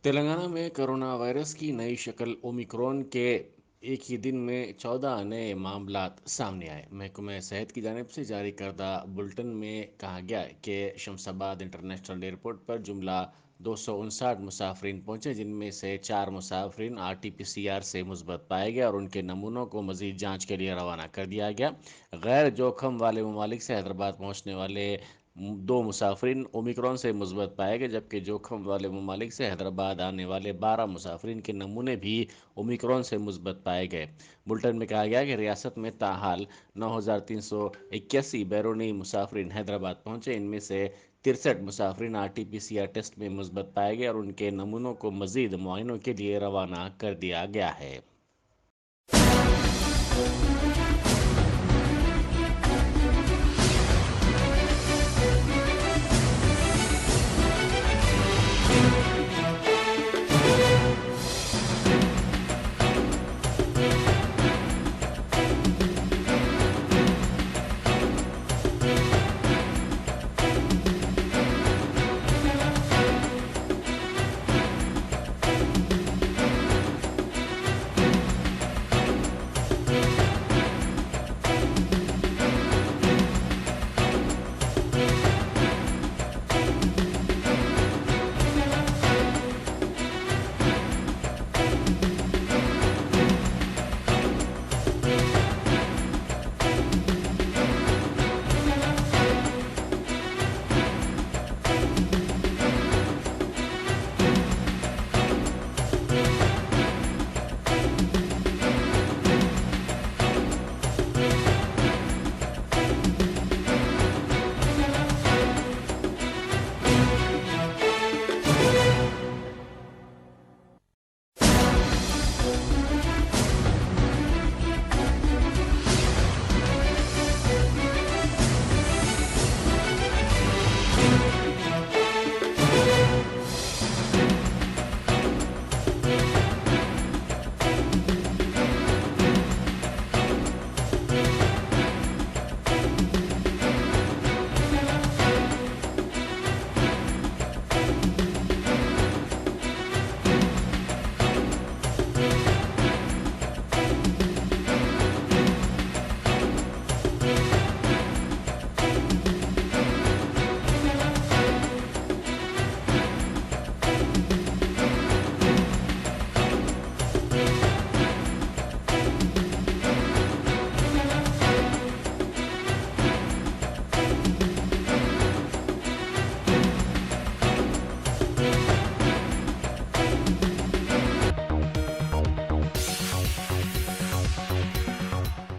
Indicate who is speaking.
Speaker 1: تلنگانہ میں کرونا وائرس کی نئی شکل اومیکرون کے ایک ہی دن میں 14 نئے معاملات سامنے آئے۔ محکمہ صحت کی جانب سے جاری کردہ بلٹن میں کہا گیا ہے کہ شمس آباد انٹرنیشنل ایئرپورٹ پر جملہ 259 مسافرین پہنچے، جن میں سے 4 مسافرین RT-PCR سے مثبت پائے گئے اور ان کے نمونوں کو مزید جانچ کے لیے روانہ کر دیا گیا۔ غیر جوخم والے ممالک سے حیدرآباد پہنچنے والے 2 مسافرین اومیکرون سے مثبت پائے گئے، جبکہ جوخم والے ممالک سے حیدرآباد آنے والے 12 مسافرین کے نمونے بھی اومیکرون سے مثبت پائے گئے۔ بلٹن میں کہا گیا کہ ریاست میں تاحال 9381 بیرونی مسافرین حیدرآباد پہنچے، ان میں سے 63 مسافرین RT-PCR ٹیسٹ میں مثبت پائے گئے اور ان کے نمونوں کو مزید معائنوں کے لیے روانہ کر دیا گیا ہے۔